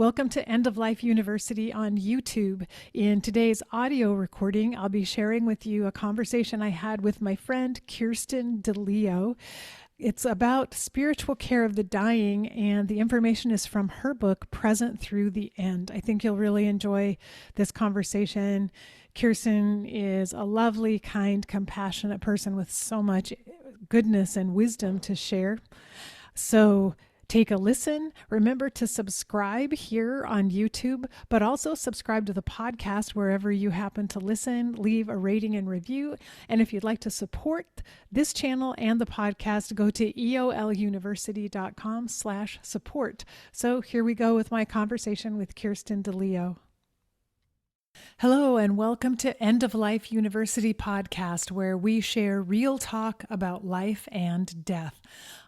Welcome to End of Life University on YouTube. In today's audio recording, I'll be sharing with you a conversation I had with my friend Kirsten DeLeo. It's about spiritual care of the dying, and the information is from her book, Present Through the End. I think you'll really enjoy this conversation. Kirsten is a lovely, kind, compassionate person with so much goodness and wisdom to share. So take a listen. Remember to subscribe here on YouTube, but also subscribe to the podcast wherever you happen to listen. Leave a rating and review. And if you'd like to support this channel and the podcast, go to eoluniversity.com/support. So here we go with my conversation with Kirsten DeLeo. Hello, and welcome to End of Life University podcast, where we share real talk about life and death.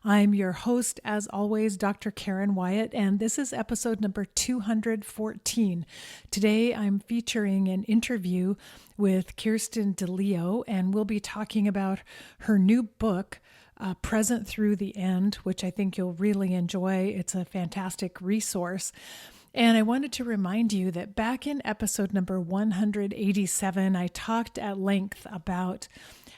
I'm your host, as always, Dr. Karen Wyatt, and this is episode number 214. Today, I'm featuring an interview with Kirsten DeLeo, and we'll be talking about her new book, Present Through the End, which I think you'll really enjoy. It's a fantastic resource. And I wanted to remind you that back in episode number 187, I talked at length about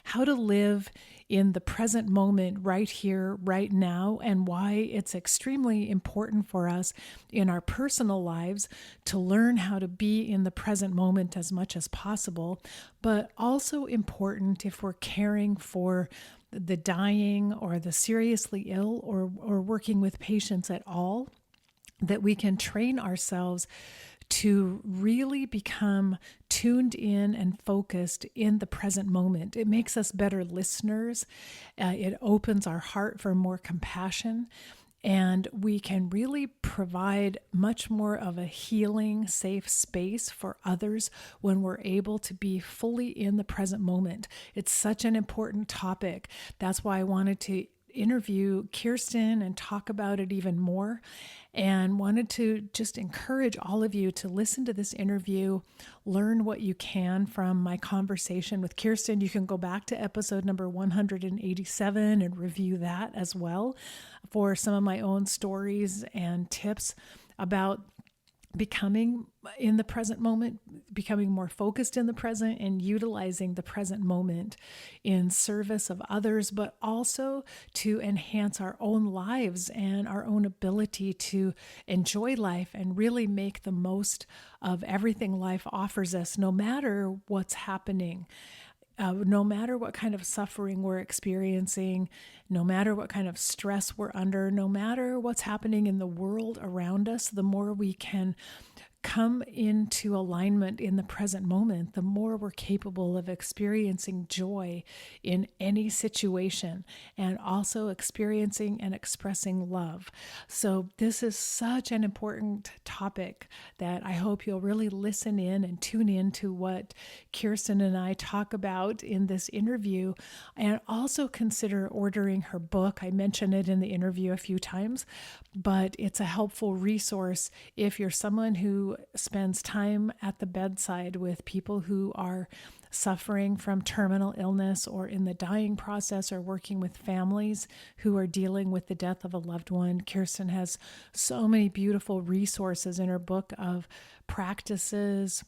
how to live in the present moment right here, right now, and why it's extremely important for us in our personal lives to learn how to be in the present moment as much as possible, but also important if we're caring for the dying or the seriously ill or working with patients at all, that we can train ourselves to really become tuned in and focused in the present moment. It makes us better listeners. It opens our heart for more compassion, and we can really provide much more of a healing, safe space for others when we're able to be fully in the present moment. It's such an important topic. That's why I wanted to interview Kirsten and talk about it even more, and wanted to just encourage all of you to listen to this interview, learn what you can from my conversation with Kirsten. You can go back to episode number 187 and review that as well for some of my own stories and tips about becoming in the present moment, becoming more focused in the present, and utilizing the present moment in service of others, but also to enhance our own lives and our own ability to enjoy life and really make the most of everything life offers us, no matter what's happening. No matter what kind of suffering we're experiencing, no matter what kind of stress we're under, no matter what's happening in the world around us, the more we can come into alignment in the present moment, the more we're capable of experiencing joy in any situation and also experiencing and expressing love. So this is such an important topic that I hope you'll really listen in and tune in to what Kirsten and I talk about in this interview, and also consider ordering her book. I mentioned it in the interview a few times, but it's a helpful resource if you're someone who spends time at the bedside with people who are suffering from terminal illness or in the dying process, or working with families who are dealing with the death of a loved one. Kirsten has so many beautiful resources in her book of practices,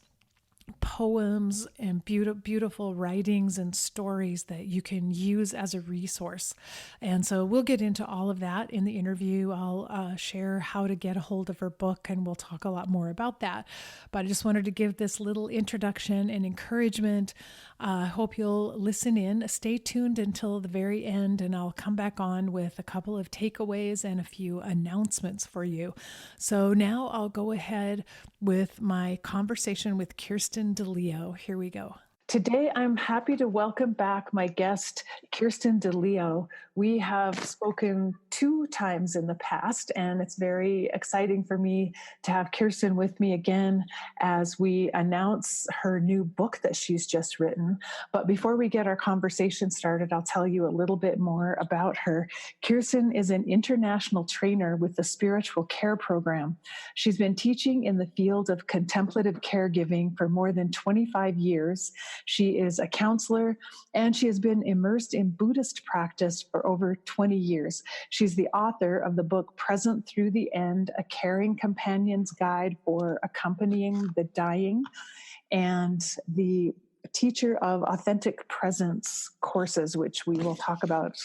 poems, and beautiful writings and stories that you can use as a resource. And so we'll get into all of that in the interview. I'll share how to get a hold of her book, and we'll talk a lot more about that. But I just wanted to give this little introduction and encouragement. I hope you'll listen in. Stay tuned until the very end, and I'll come back on with a couple of takeaways and a few announcements for you. So now I'll go ahead with my conversation with Kirsten DeLeo. Here we go. Today, I'm happy to welcome back my guest, Kirsten DeLeo. We have spoken 2 times in the past, and it's very exciting for me to have Kirsten with me again as we announce her new book that she's just written. But before we get our conversation started, I'll tell you a little bit more about her. Kirsten is an international trainer with the Spiritual Care Program. She's been teaching in the field of contemplative caregiving for more than 25 years She is a counselor, and she has been immersed in Buddhist practice for over 20 years. She's the author of the book Present Through the End, A Caring Companion's Guide for Accompanying the Dying, and the teacher of authentic presence courses, which we will talk about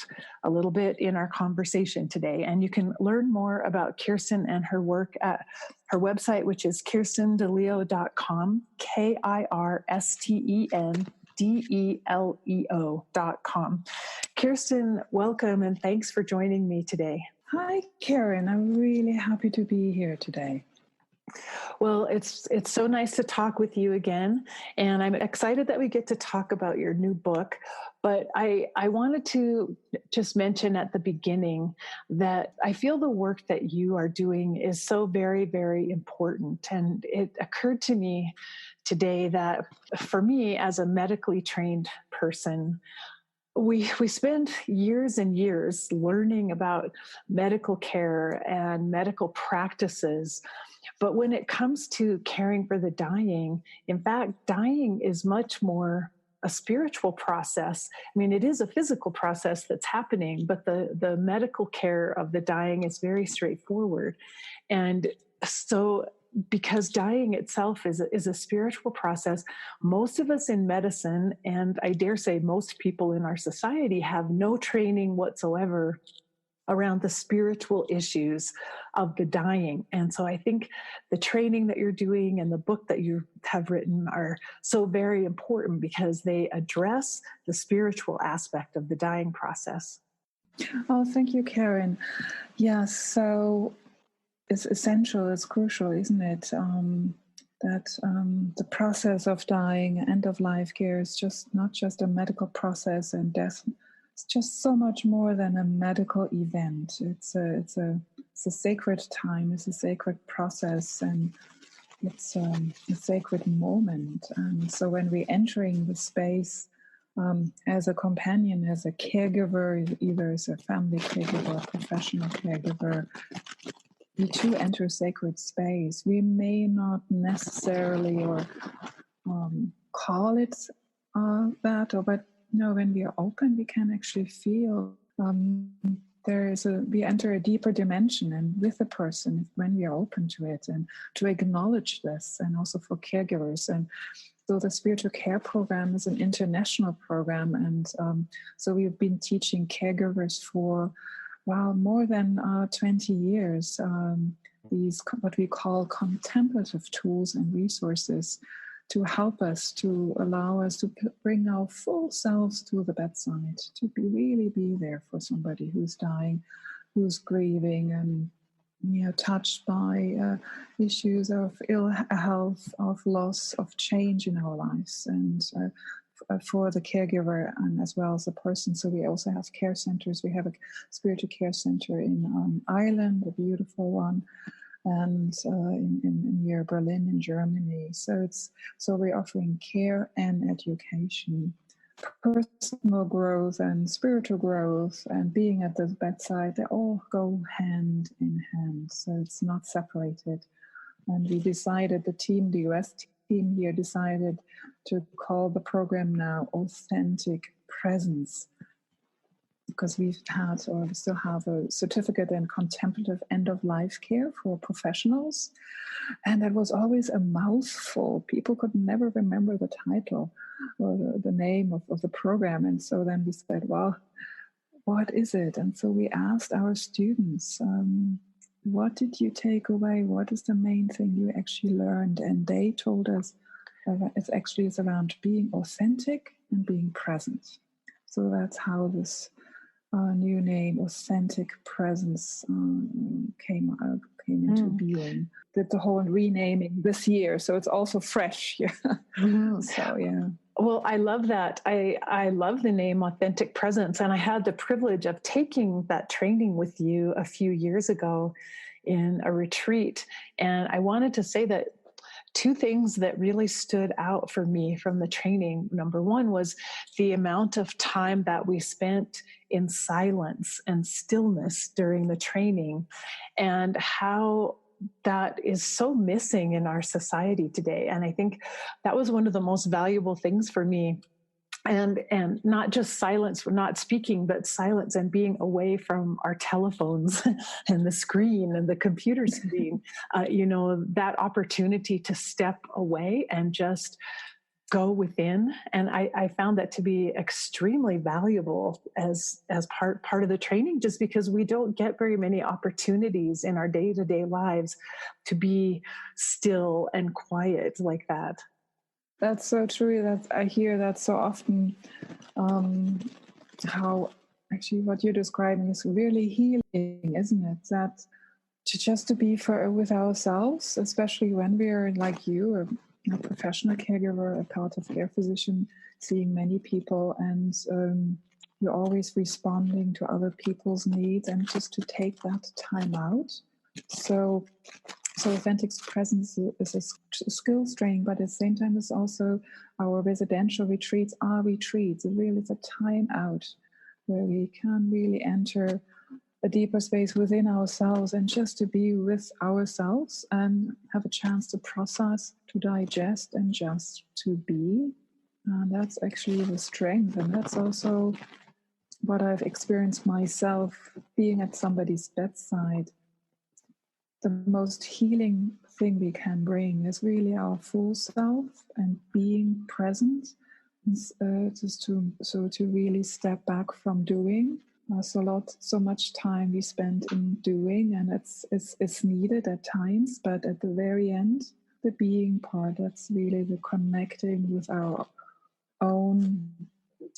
a little bit in our conversation today. And you can learn more about Kirsten and her work at her website, which is kirstendeleo.com, KirstenDeleo.com. Kirsten, welcome and thanks for joining me today. Hi, Karen. I'm really happy to be here today. Well, it's so nice to talk with you again, and I'm excited that we get to talk about your new book. But I wanted to just mention at the beginning that I feel the work that you are doing is so very, very important. And it occurred to me today that for me, as a medically trained person, we spend years and years learning about medical care and medical practices. But when it comes to caring for the dying, in fact, dying is much more a spiritual process. I mean, it is a physical process that's happening, but the medical care of the dying is very straightforward. And so because dying itself is a spiritual process, most of us in medicine, and I dare say most people in our society, have no training whatsoever around the spiritual issues of the dying. And so I think the training that you're doing and the book that you have written are so very important because they address the spiritual aspect of the dying process. Oh, thank you, Karen. Yes, so it's essential, it's crucial, isn't it? That the process of dying, end-of-life care is just not just a medical process, and death it's just so much more than a medical event. It's a sacred time. It's a sacred process, and it's a sacred moment. And so when we're entering the space as a companion, as a caregiver, either as a family caregiver, a professional caregiver, we too enter sacred space. We may not necessarily or call it that, but when we are open, we can actually feel we enter a deeper dimension, and with the person when we are open to it, and to acknowledge this, and also for caregivers. And so the spiritual care program is an international program, and so we've been teaching caregivers for more than 20 years. These what we call contemplative tools and resources to help us, to allow us to bring our full selves to the bedside, to really be there for somebody who's dying, who's grieving, and touched by issues of ill health, of loss, of change in our lives, and for the caregiver and as well as the person. So we also have care centers. We have a spiritual care center in Ireland, a beautiful one, and in near Berlin in Germany. So we're offering care and education, personal growth and spiritual growth, and being at the bedside. They all go hand in hand. So it's not separated. And we decided, the US team here decided to call the program now Authentic Presence, because we still have a certificate in contemplative end-of-life care for professionals. And that was always a mouthful. People could never remember the title or the name of the program. And so then we said, well, what is it? And so we asked our students, what did you take away? What is the main thing you actually learned? And they told us it's around being authentic and being present. So that's how this new name, Authentic Presence, came into being. Did the whole renaming this year, so it's also fresh. Yeah. So yeah. Well, I love that. I love the name Authentic Presence, and I had the privilege of taking that training with you a few years ago in a retreat. And I wanted to say that two things that really stood out for me from the training. Number one was the amount of time that we spent in silence and stillness during the training, and how that is so missing in our society today. And I think that was one of the most valuable things for me. And not just silence, not speaking, but silence and being away from our telephones and the screen and the computer screen. That opportunity to step away and just go within. And I found that to be extremely valuable as part of the training, just because we don't get very many opportunities in our day-to-day lives to be still and quiet like that. That's so true. I hear that so often. How actually what you're describing is really healing, isn't it? That to be with ourselves, especially when we're like you, a professional caregiver, a palliative care physician, seeing many people, and you're always responding to other people's needs, and just to take that time out. So authentic presence is a skill training, but at the same time, it's also our residential retreats are retreats. It's a time out where we can really enter a deeper space within ourselves and just to be with ourselves and have a chance to process, to digest, and just to be. And that's actually the strength. And that's also what I've experienced myself being at somebody's bedside. The most healing thing we can bring is really our full self and being present, to really step back from doing. So much time we spend in doing, and it's needed at times, but at the very end, the being part, that's really the connecting with our own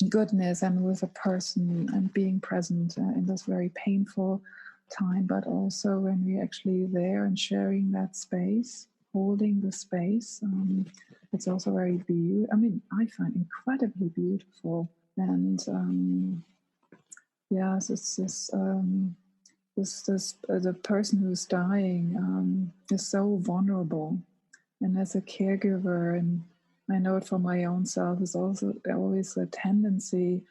goodness and with a person, and being present in this very painful time, but also when we're actually there and sharing that space, holding the space. It's also very I find incredibly beautiful. And yes, it's the person who's dying is so vulnerable, and as a caregiver, and I know it for my own self, is also always a tendency,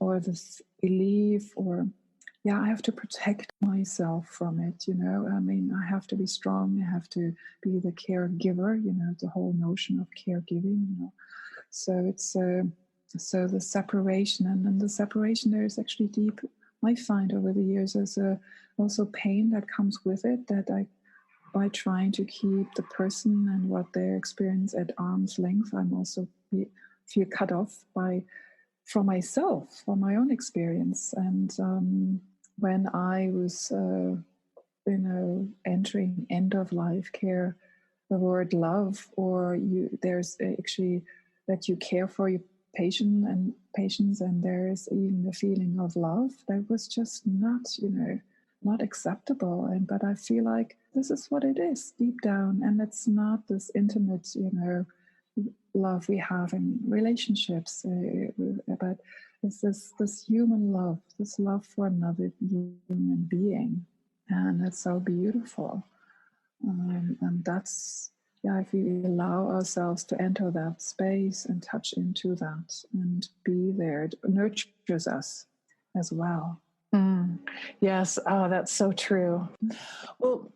or this belief, or I have to protect myself from it. I have to be strong. I have to be the caregiver. The whole notion of caregiving. So it's so the separation, and then the separation there is actually deep. I find over the years there's also pain that comes with it, that by trying to keep the person and what they experience at arm's length, I'm also feel cut off from myself, from my own experience. And when I was entering end of life care, the word love, or there's actually that you care for your patients, and there is even the feeling of love, that was just not acceptable. But I feel like this is what it is deep down, and it's not this intimate love we have in relationships, but it's this human love, this love for another human being, and it's so beautiful. And that's if we allow ourselves to enter that space and touch into that and be there, it nurtures us as well. Yes, that's so true. Well,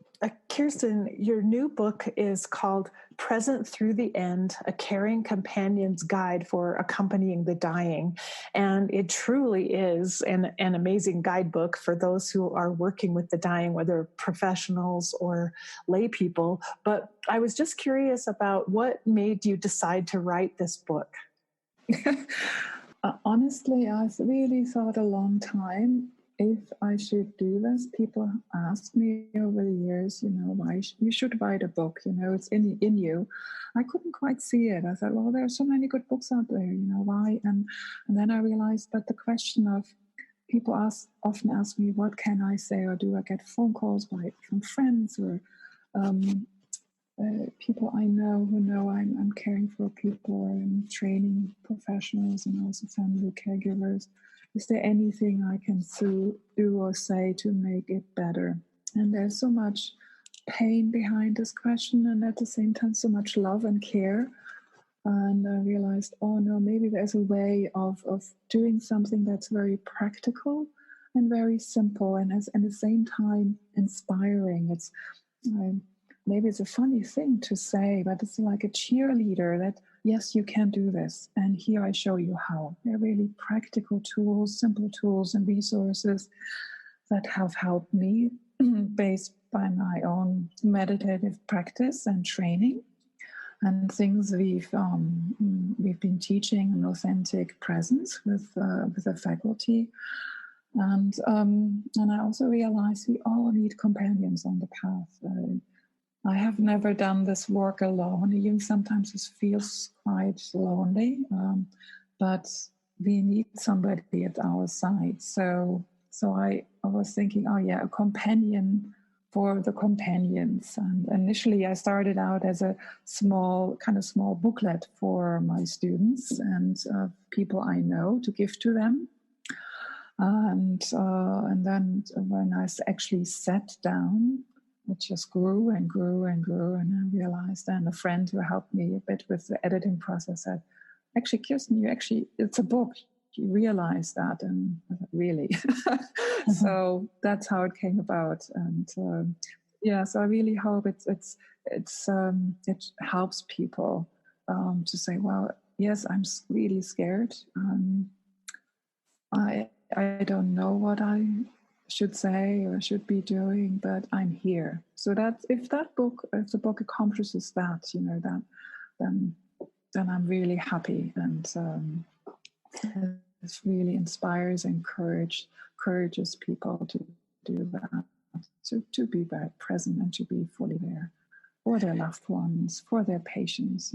Kirsten, your new book is called Present Through the End, A Caring Companion's Guide for Accompanying the Dying. And it truly is an amazing guidebook for those who are working with the dying, whether professionals or lay people. But I was just curious about what made you decide to write this book. Honestly, I've really thought a long time if I should do this. People ask me over the years, why you should write a book, it's in you. I couldn't quite see it. I thought, well, there are so many good books out there, why? And then I realized that the question of people often ask me, what can I say, or do I get phone calls from friends or people I know who know I'm caring for people, or I'm training professionals and also family caregivers. Is there anything I can do or say to make it better? And there's so much pain behind this question, and at the same time so much love and care. And I realized, oh no, maybe there's a way of doing something that's very practical and very simple, and at the same time inspiring. maybe it's a funny thing to say, but it's like a cheerleader that, yes, you can do this. And here I show you how. They're really practical tools, simple tools and resources that have helped me based by my own meditative practice and training, and things we've been teaching an authentic presence with the faculty. And I also realized we all need companions on the path. I have never done this work alone. Even sometimes it feels quite lonely, but we need somebody at our side. So I was thinking, oh yeah, a companion for the companions. And initially I started out as a small booklet for my students and people I know to give to them. And then when I actually sat down, it just grew and grew and grew. And I realized then a friend who helped me a bit with the editing process said, actually, Kirsten, it's a book. You realize that? And I thought, really? Mm-hmm. So that's how it came about. And so I really hope it helps people to say, well, yes, I'm really scared. I don't know what I should say or should be doing, but I'm here. So that if the book accomplishes that, then I'm really happy, and it really inspires and encourages people to do that, to be very present and to be fully there for their loved ones, for their patients.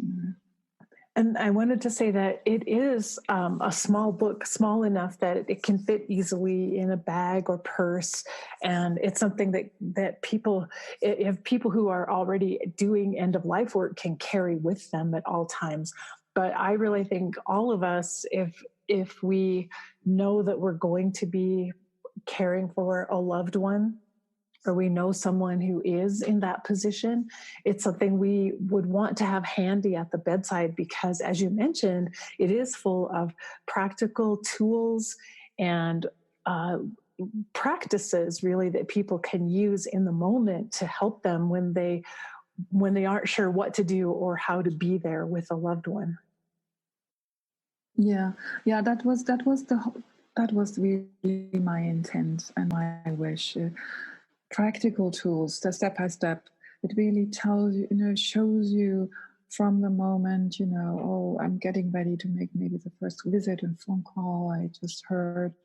And I wanted to say that it is a small book, small enough that it can fit easily in a bag or purse. And it's something that people who are already doing end of life work can carry with them at all times. But I really think all of us, if we know that we're going to be caring for a loved one, or we know someone who is in that position, it's something we would want to have handy at the bedside, because as you mentioned, it is full of practical tools and practices really that people can use in the moment to help them when they aren't sure what to do or how to be there with a loved one. Yeah, that was really my intent and my wish. Practical tools, the step by step. It really tells you, shows you from the moment, oh, I'm getting ready to make maybe the first visit and phone call. I just heard,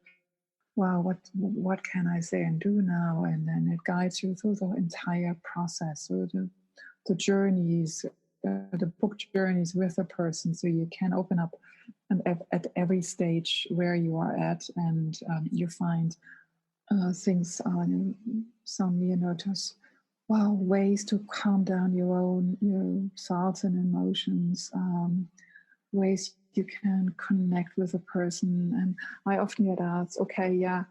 wow, what can I say and do now? And then it guides you through the entire process, through the journeys, the book journeys with a person, so you can open up at every stage where you are at, and you find things on some, just ways to calm down your thoughts and emotions, ways you can connect with a person. And I often get asked, okay, yeah,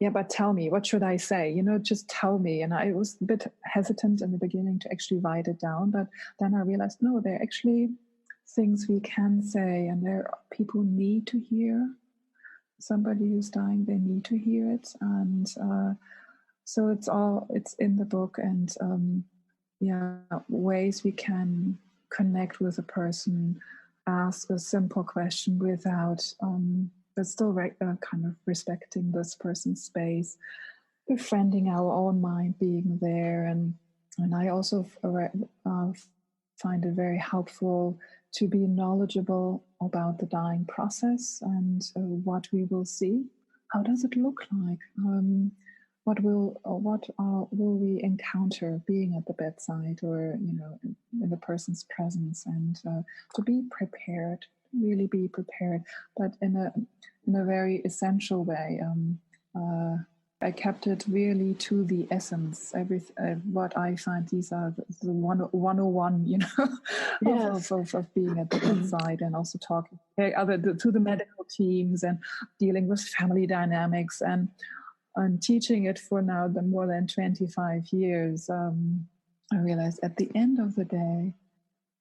but tell me, what should I say? Just tell me. And I was a bit hesitant in the beginning to actually write it down, but then I realized, no, there are actually things we can say, and there are people need to hear. Somebody who's dying, they need to hear it. And so it's in the book, and ways we can connect with a person, ask a simple question without, but still kind of respecting this person's space, befriending our own mind being there. And I also find it very helpful to be knowledgeable about the dying process and what we will see. How does it look like? What will we encounter being at the bedside, or in the person's presence, and to be prepared, really be prepared, but in a very essential way. I kept it really to the essence. What I find, these are the 101, yes. of being at the bedside, and also talking to the medical teams and dealing with family dynamics, and teaching it for now more than 25 years. I realized at the end of the day,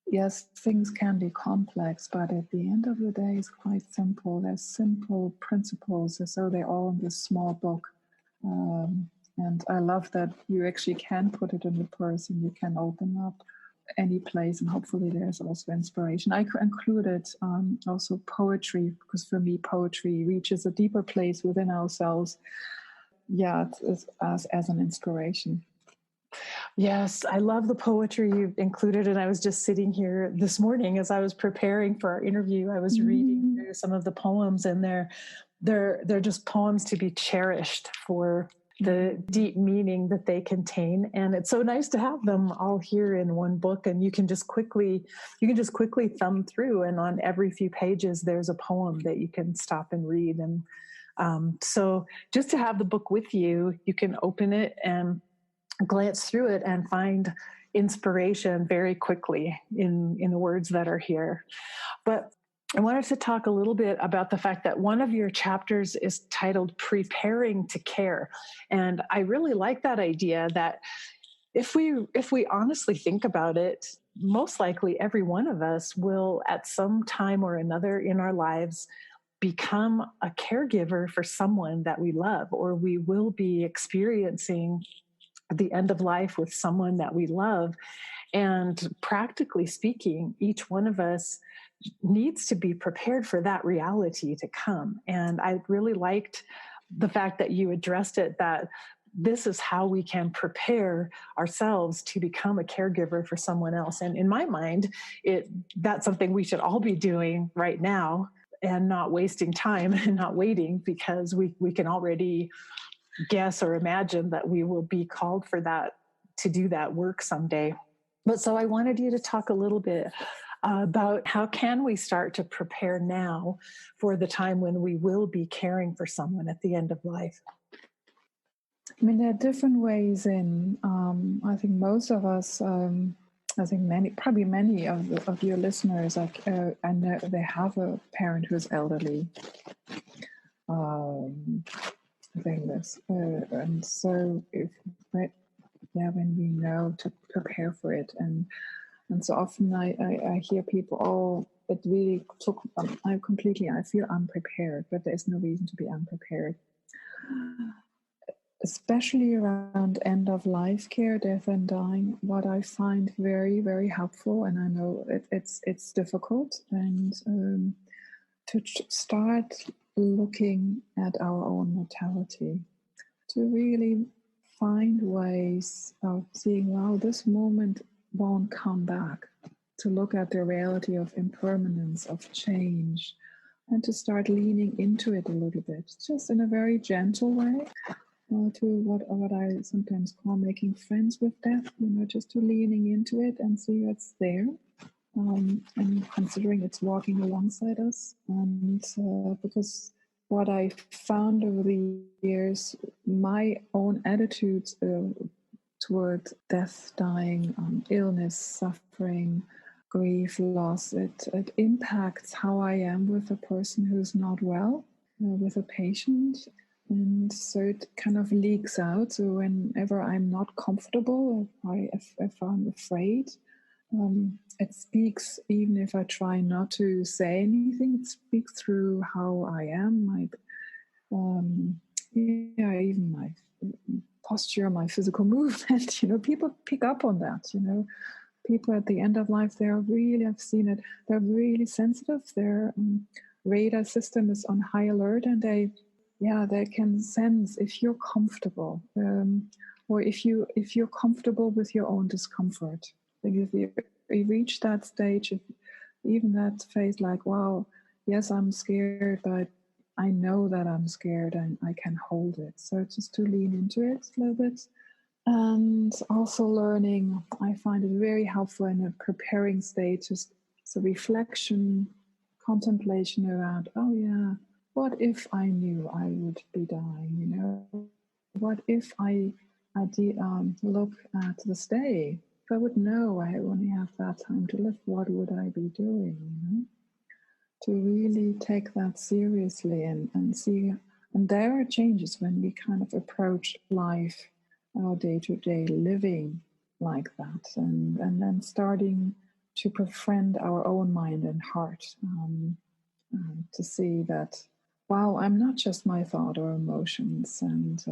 yes, things can be complex, but at the end of the day, it's quite simple. There's simple principles, so they're all in this small book. And I love that you actually can put it in the purse and you can open up any place, and hopefully there's also inspiration. I included also poetry, because for me poetry reaches a deeper place within ourselves. Yeah, it's as an inspiration. Yes, I love the poetry you've included. And I was just sitting here this morning as I was preparing for our interview. I was reading through some of the poems, and they're just poems to be cherished for the deep meaning that they contain. And it's so nice to have them all here in one book, and you can just quickly thumb through, and on every few pages there's a poem that you can stop and read. And so just to have the book with you, you can open it and glance through it and find inspiration very quickly in the words that are here. But I wanted to talk a little bit about the fact that one of your chapters is titled Preparing to Care. And I really like that idea that if we honestly think about it, most likely every one of us will at some time or another in our lives become a caregiver for someone that we love, or we will be experiencing the end of life with someone that we love. And practically speaking, each one of us needs to be prepared for that reality to come. And I really liked the fact that you addressed it, that this is how we can prepare ourselves to become a caregiver for someone else. And in my mind, that's something we should all be doing right now, and not wasting time and not waiting, because we can already guess or imagine that we will be called for that, to do that work someday. But so I wanted you to talk a little bit about how can we start to prepare now for the time when we will be caring for someone at the end of life. I mean, there are different ways in. I think most of us, I think many of your listeners, I know they have a parent who's elderly. This, and so when we know to prepare for it, and so often I hear people, oh, it really took. I feel unprepared, but there is no reason to be unprepared. Especially around end of life care, death and dying, what I find very, very helpful, and I know it's difficult, and to start looking at our own mortality, to really find ways of seeing, wow, this moment won't come back, to look at the reality of impermanence, of change, and to start leaning into it a little bit, just in a very gentle way, to what I sometimes call making friends with death, just to leaning into it and see what's there. And considering it's walking alongside us. And because what I found over the years, my own attitudes toward death, dying, illness, suffering, grief, loss, it impacts how I am with a person who's not well, with a patient. And so it kind of leaks out. So whenever I'm not comfortable, if I'm afraid, it speaks, even if I try not to say anything, it speaks through how I am, even my posture, my physical movement. People pick up on that. People at the end of life, I've seen it, they're really sensitive. Their radar system is on high alert, and they can sense if you're comfortable, or if you're comfortable with your own discomfort. If you reach that stage, even that phase, like, wow, yes, I'm scared, but I know that I'm scared and I can hold it. So just to lean into it a little bit. And also learning, I find it very helpful in a preparing stage, just so reflection, contemplation around, oh yeah, what if I knew I would be dying, What if I did look at this day? If I would know I only have that time to live, what would I be doing, To really take that seriously and see. And there are changes when we kind of approach life, our day-to-day living like that, and then starting to befriend our own mind and heart, to see that, wow, I'm not just my thought or emotions, and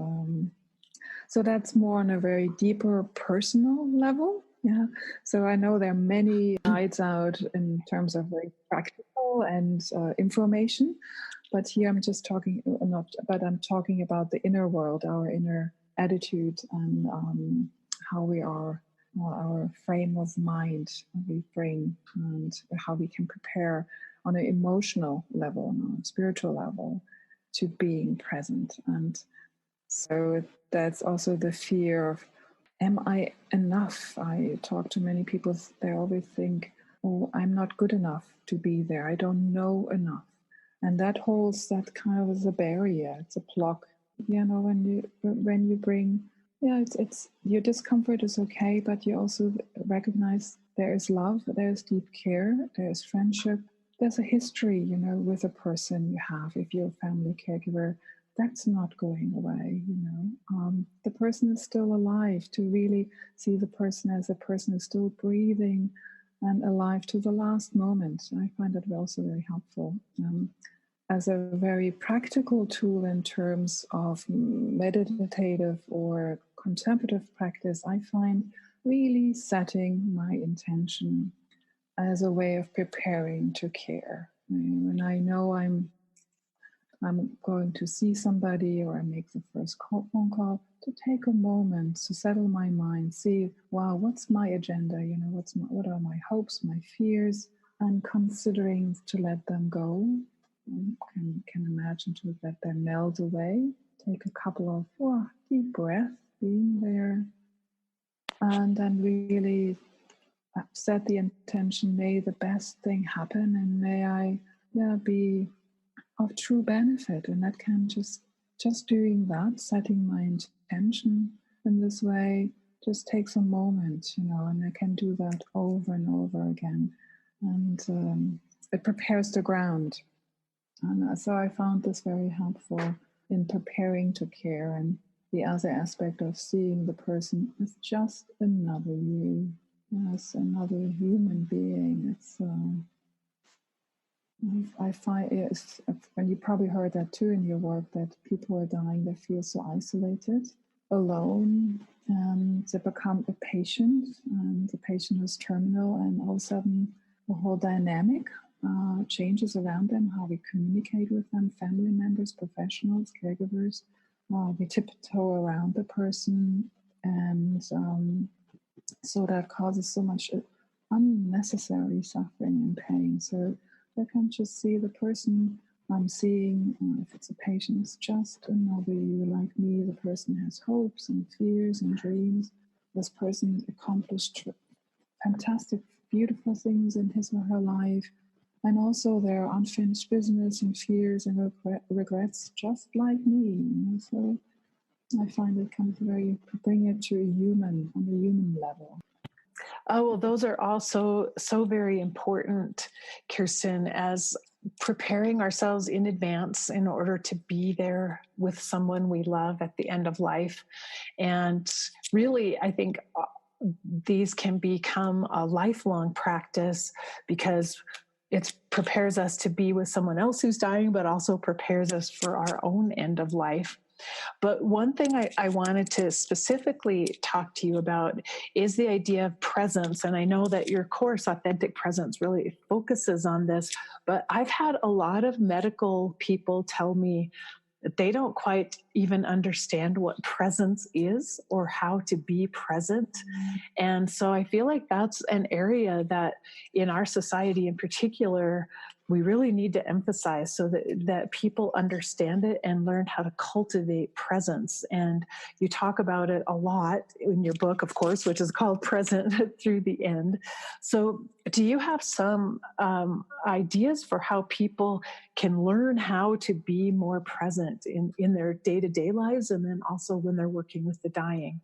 So that's more on a very deeper personal level. Yeah. So I know there are many guides out in terms of very practical and information, but here I'm just talking not, but I'm talking about the inner world, our inner attitude, and how we are, our frame of mind we bring, and how we can prepare on an emotional level, on a spiritual level, to being present. And so that's also the fear of, am I enough? I talk to many people, they always think, oh, I'm not good enough to be there. I don't know enough. And that holds that kind of as a barrier. It's a block. When you bring, it's your discomfort is okay, but you also recognize there is love, there is deep care, there is friendship, there's a history, with a person you have. If you're a family caregiver, that's not going away. The person is still alive. To really see the person as a person who's still breathing and alive to the last moment, I find that also very helpful. As a very practical tool in terms of meditative or contemplative practice, I find really setting my intention as a way of preparing to care. When I know I'm going to see somebody, or I make the first phone call, to take a moment to settle my mind, see, wow, what's my agenda? What are my hopes, my fears, and considering to let them go. Can imagine to let them melt away. Take a couple of deep breaths, being there, and then really set the intention, may the best thing happen, and may I be of true benefit. And that can just doing that, setting my intention in this way, just takes a moment, and I can do that over and over again. And it prepares the ground. And so I found this very helpful in preparing to care. And the other aspect of seeing the person as just another you, as another human being. It's I find it's, and you probably heard that too in your work, that people are dying, they feel so isolated, alone, and they become a patient, and the patient is terminal, and all of a sudden the whole dynamic changes around them, how we communicate with them, family members, professionals, caregivers. We tiptoe around the person, and so that causes so much unnecessary suffering and pain. So I can just see the person I'm seeing, if it's a patient, it's just another you like me. The person has hopes and fears and dreams. This person accomplished fantastic, beautiful things in his or her life. And also there are unfinished business and fears and regrets, just like me. So I find it kind of bring it to on a human level. Oh, well, those are also so very important, Kirsten, as preparing ourselves in advance in order to be there with someone we love at the end of life. And really, I think these can become a lifelong practice, because it prepares us to be with someone else who's dying, but also prepares us for our own end of life. But one thing I wanted to specifically talk to you about is the idea of presence. And I know that your course, Authentic Presence, really focuses on this. But I've had a lot of medical people tell me that they don't quite even understand what presence is or how to be present. And so I feel like that's an area that in our society in particular, we really need to emphasize, so that people understand it and learn how to cultivate presence. And you talk about it a lot in your book, of course, which is called Present Through the End. So do you have some ideas for how people can learn how to be more present in their day-to-day lives, and then also when they're working with the dying?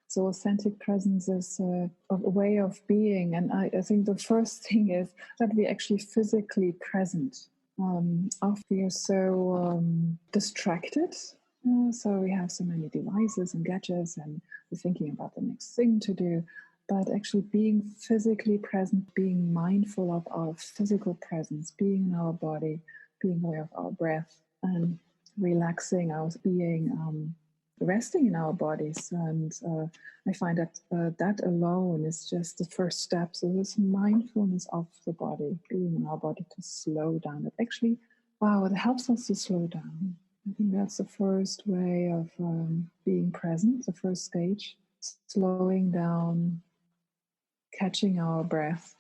So authentic presence is a way of being. And I think the first thing is that we're actually physically present. Often we are so distracted. So we have so many devices and gadgets, and we're thinking about the next thing to do. But actually being physically present, being mindful of our physical presence, being in our body, being aware of our breath, and relaxing our being, resting in our bodies. And I find that that alone is just the first step. So this mindfulness of the body, being in our body, to slow down. It actually, wow, it helps us to slow down. I think that's the first way of being present, the first stage, slowing down, catching our breath.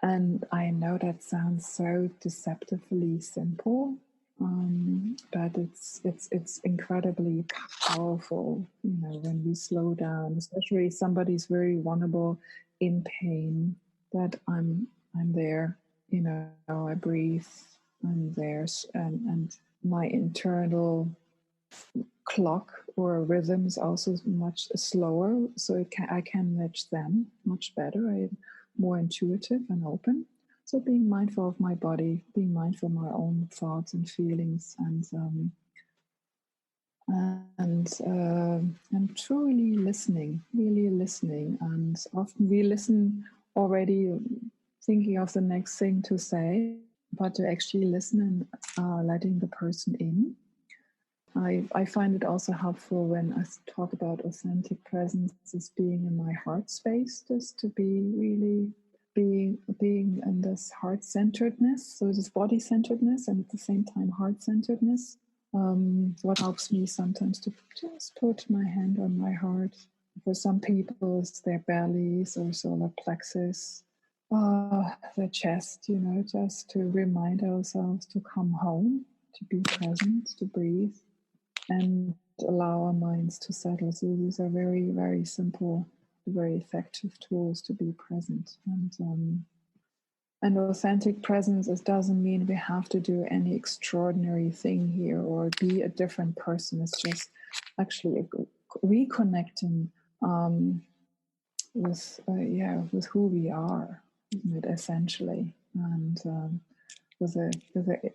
And I know that sounds so deceptively simple, but it's incredibly powerful. You know, when we slow down, especially if somebody's very vulnerable, in pain, that I'm there. You know, I breathe. I'm there, and my internal clock or rhythm is also much slower, so I can match them much better. I'm more intuitive and open. So being mindful of my body, being mindful of my own thoughts and feelings, and truly listening, really listening. And often we listen already thinking of the next thing to say, but to actually listen and letting the person in. I find it also helpful when I talk about authentic presence as being in my heart space, just to be really being in this heart-centeredness, so this body-centeredness and at the same time heart-centeredness. What helps me sometimes to just put my hand on my heart. For some people, it's their bellies or solar plexus, their chest, you know, just to remind ourselves to come home, to be present, to breathe, and allow our minds to settle. So these are very, very simple, very effective tools to be present. And authentic presence, it doesn't mean we have to do any extraordinary thing here or be a different person. It's just actually reconnecting with who we are, isn't it, essentially, and with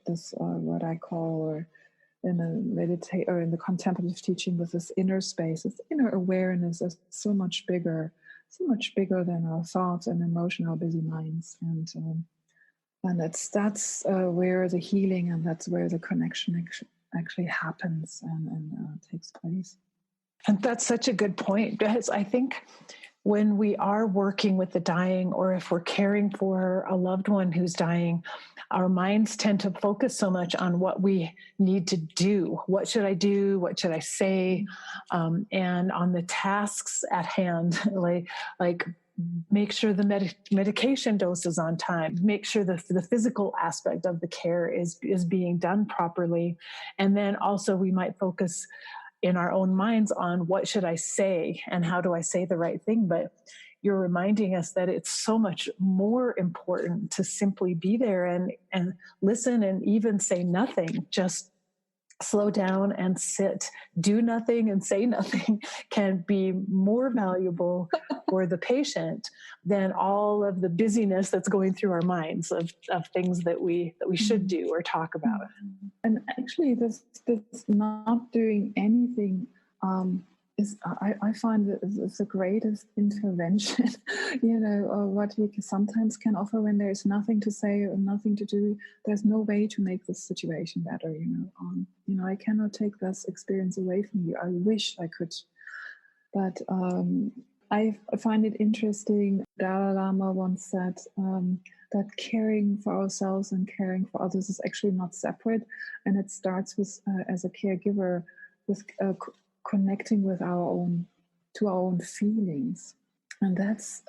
this what I call, or in a or in the contemplative teaching, with this inner space, this inner awareness is so much bigger than our thoughts and emotional busy minds, and that's where the healing and that's where the connection actually happens and takes place. And that's such a good point, because I think when we are working with the dying, or if we're caring for a loved one who's dying, our minds tend to focus so much on what we need to do. What should I do? What should I say? And on the tasks at hand, like make sure the medication dose is on time, make sure the physical aspect of the care is being done properly. And then also we might focus in our own minds on what should I say and how do I say the right thing. But you're reminding us that it's so much more important to simply be there and listen, and even say nothing, just slow down and sit. Do nothing and say nothing can be more valuable for the patient than all of the busyness that's going through our minds of things that we should do or talk about. And actually, this not doing anything is, I find that it's the greatest intervention, you know, or what we sometimes can offer when there's nothing to say or nothing to do. There's no way to make this situation better, you know. I cannot take this experience away from you. I wish I could, but I find it interesting. Dalai Lama once said that caring for ourselves and caring for others is actually not separate, and it starts with, as a caregiver, with connecting with our own feelings, and that's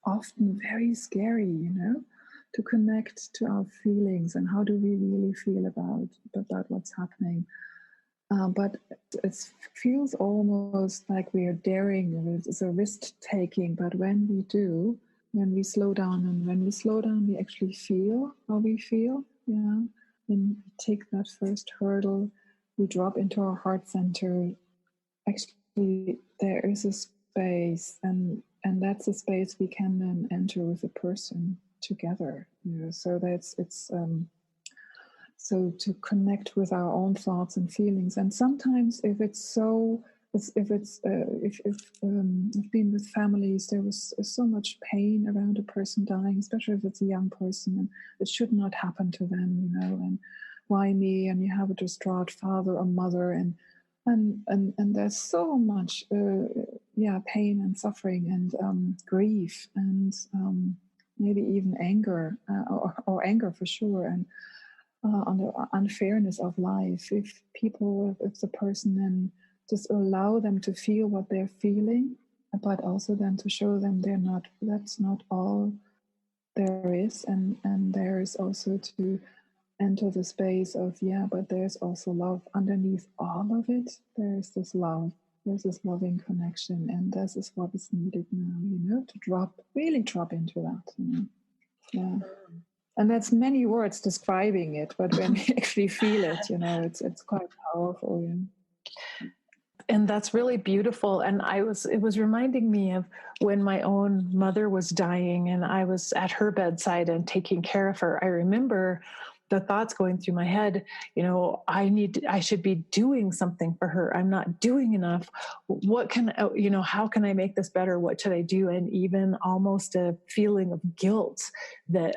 often very scary, you know, to connect to our feelings and how do we really feel about what's happening. But it feels almost like we are daring. It's a risk-taking. But when we do, when we slow down, we actually feel how we feel. Yeah, and we take that first hurdle, we drop into our heart center. Actually, there is a space, and that's a space we can then enter with a person together. You know, so so to connect with our own thoughts and feelings. And sometimes if I've been with families, there was so much pain around a person dying, especially if it's a young person, and it should not happen to them, you know, and why me? And you have a distraught father or mother, and And there's so much pain and suffering and grief and maybe even anger or anger for sure, and on the unfairness of life. If the person then just allow them to feel what they're feeling, but also then to show them that's not all there is, and there is also to enter the space of, but there's also love underneath all of it. There's this love, there's this loving connection, and this is what is needed now, to really drop into that. Yeah. And that's many words describing it, but when you actually feel it, it's quite powerful. And that's really beautiful. And it was reminding me of when my own mother was dying and I was at her bedside and taking care of her. I remember the thoughts going through my head, I should be doing something for her. I'm not doing enough. How can I make this better? What should I do? And even almost a feeling of guilt that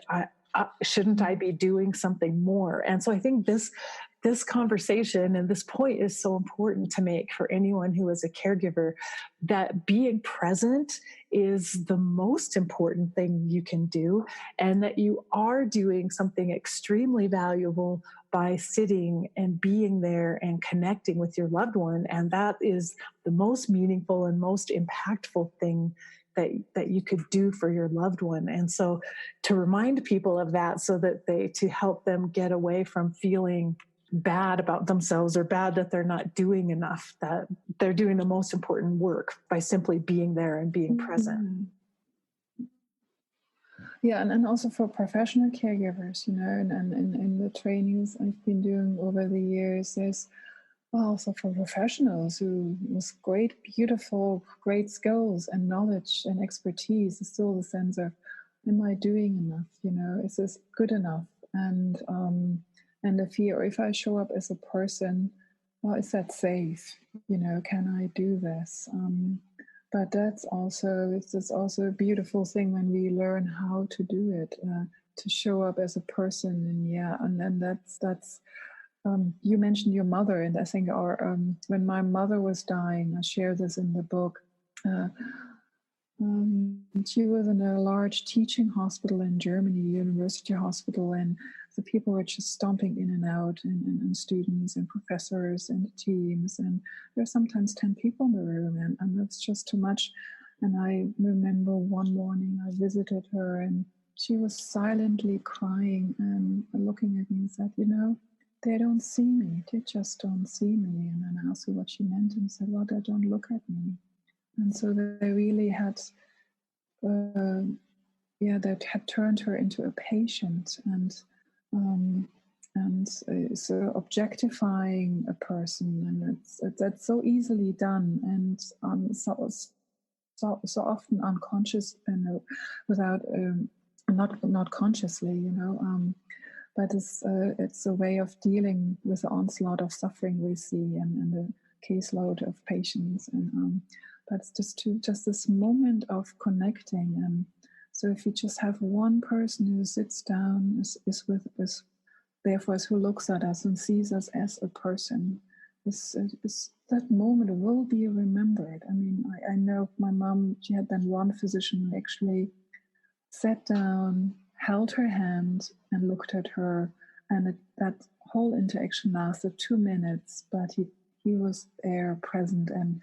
shouldn't I be doing something more? And so I think this conversation and this point is so important to make for anyone who is a caregiver, that being present is the most important thing you can do, and that you are doing something extremely valuable by sitting and being there and connecting with your loved one. And that is the most meaningful and most impactful thing that you could do for your loved one. And so to remind people of that, so that to help them get away from feeling bad about themselves or bad that they're not doing enough, that they're doing the most important work by simply being there and being present. Yeah, and also for professional caregivers, and in the trainings I've been doing over the years, there's also for professionals who with great skills and knowledge and expertise, is still the sense of, am I doing enough? Is this good enough? And the fear, if I show up as a person, well, is that safe? Can I do this? But it's also a beautiful thing when we learn how to do it, to show up as a person. And then that's you mentioned your mother, and I think when my mother was dying, I share this in the book. She was in a large teaching hospital in Germany, university hospital, and the people were just stomping in and out, and students and professors and teams, and there were sometimes 10 people in the room, and that's just too much. And I remember one morning I visited her, and she was silently crying and looking at me and said, they don't see me, they just don't see me. And then I asked her what she meant, and said, well, they don't look at me. And so they really had, that had turned her into a patient, and so objectifying a person, and that's so easily done, and so often unconscious, and without not consciously, but it's a way of dealing with the onslaught of suffering we see, and the caseload of patients, and but it's just this moment of connecting. And so if you just have one person who sits down, is there for us, who looks at us and sees us as a person, is that moment will be remembered. I mean, I know my mom, she had then one physician who actually sat down, held her hand, and looked at her, and that whole interaction lasted 2 minutes, but he was there, present, and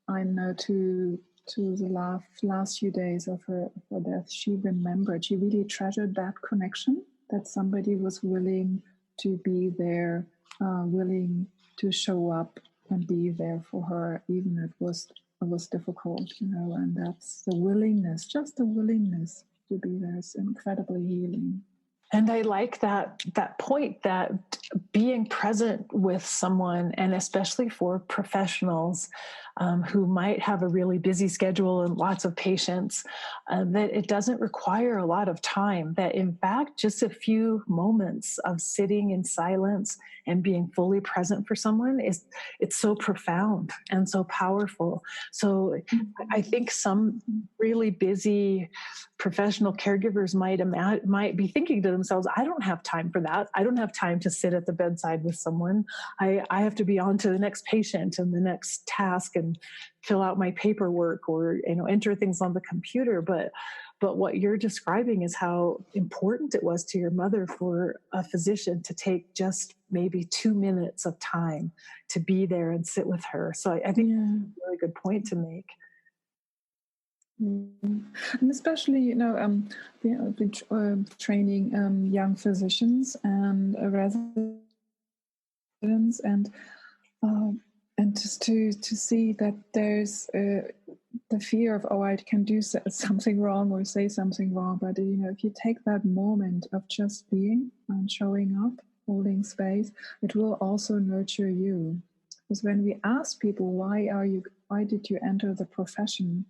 I know to the last few days of her death, she remembered, she really treasured that connection, that somebody was willing to be there, willing to show up and be there for her, even if it was difficult, and that's the willingness, just the willingness to be there is incredibly healing. And I like that point, that being present with someone, and especially for professionals, who might have a really busy schedule and lots of patients, that it doesn't require a lot of time, that in fact, just a few moments of sitting in silence and being fully present for someone it's so profound and so powerful. So I think some really busy professional caregivers might be thinking to themselves, I don't have time for that. I don't have time to sit at the bedside with someone. I have to be on to the next patient and the next task and fill out my paperwork or enter things on the computer. But what you're describing is how important it was to your mother for a physician to take just maybe 2 minutes of time to be there and sit with her. So I think that's a really good point to make. And especially, training young physicians and residents, and just to see that there's the fear of, I can do something wrong or say something wrong. But if you take that moment of just being and showing up, holding space, it will also nurture you. Because when we ask people, why did you enter the profession?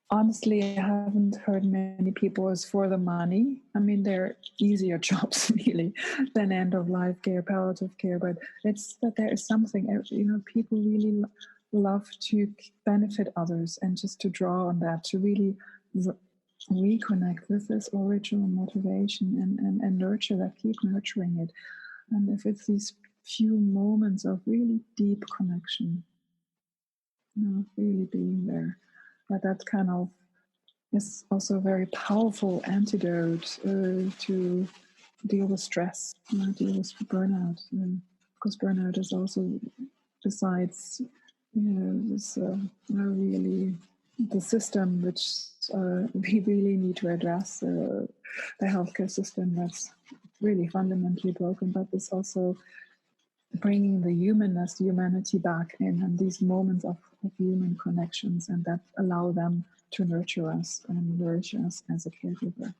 Honestly, I haven't heard many people as for the money. I mean, they're easier jobs, really, than end-of-life care, palliative care. But it's that there is something, people really love to benefit others and just to draw on that, to really reconnect with this original motivation and nurture that, keep nurturing it. And if it's these few moments of really deep connection, really being there. But that kind of is also a very powerful antidote to deal with stress, deal with burnout. Because burnout is also, besides, this really the system which we really need to address, the healthcare system that's really fundamentally broken, but it's also bringing the humanity back in, and these moments of human connections, and that allow them to nurture us and nourish us as a caregiver.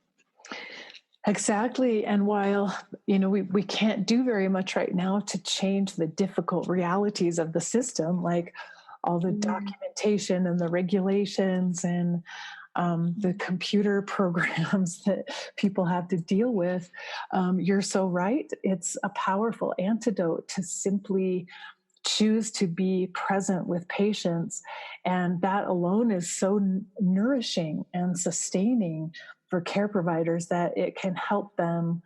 Exactly. And while, we can't do very much right now to change the difficult realities of the system, like all the documentation and the regulations and the computer programs that people have to deal with, you're so right. It's a powerful antidote to simply choose to be present with patients. And that alone is so nourishing and sustaining for care providers that it can help them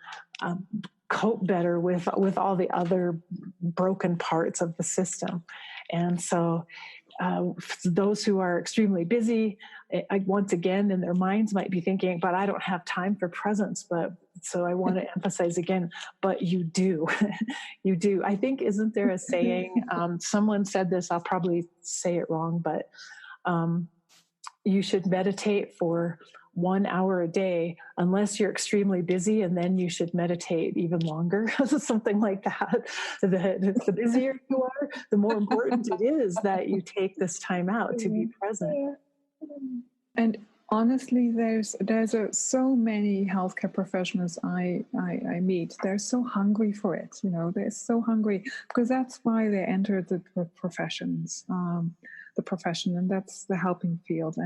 cope better with all the other broken parts of the system. And so those who are extremely busy, once again, in their minds might be thinking, but I don't have time for presence. So I want to emphasize again, but you do. You do. I think, isn't there a saying, someone said this, I'll probably say it wrong, but you should meditate for 1 hour a day, unless you're extremely busy, and then you should meditate even longer, something like that. The busier you are, the more important it is that you take this time out to be present. And honestly, there's so many healthcare professionals I meet. They're so hungry for it. They're so hungry, because that's why they entered the profession, and that's the helping field,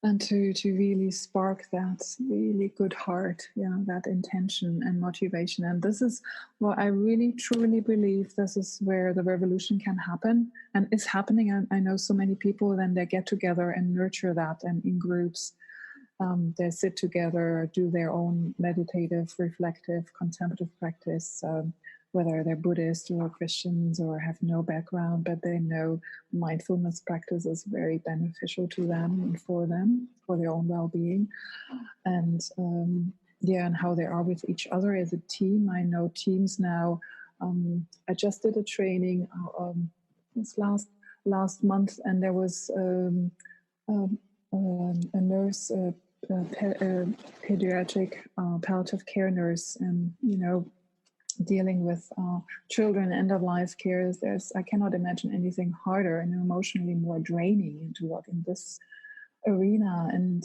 and to really spark that really good heart, that intention and motivation. And this is what I really truly believe, this is where the revolution can happen, and is happening. And I know so many people, then they get together and nurture that, and in groups they sit together, do their own meditative, reflective, contemplative practice, whether they're Buddhist or Christians or have no background, but they know mindfulness practice is very beneficial to them and for their own well-being. And and how they are with each other as a team. I know teams now. I just did a training this last month, and there was a nurse, pediatric palliative care nurse, and dealing with children, end-of-life care. I cannot imagine anything harder and emotionally more draining to work in this arena. And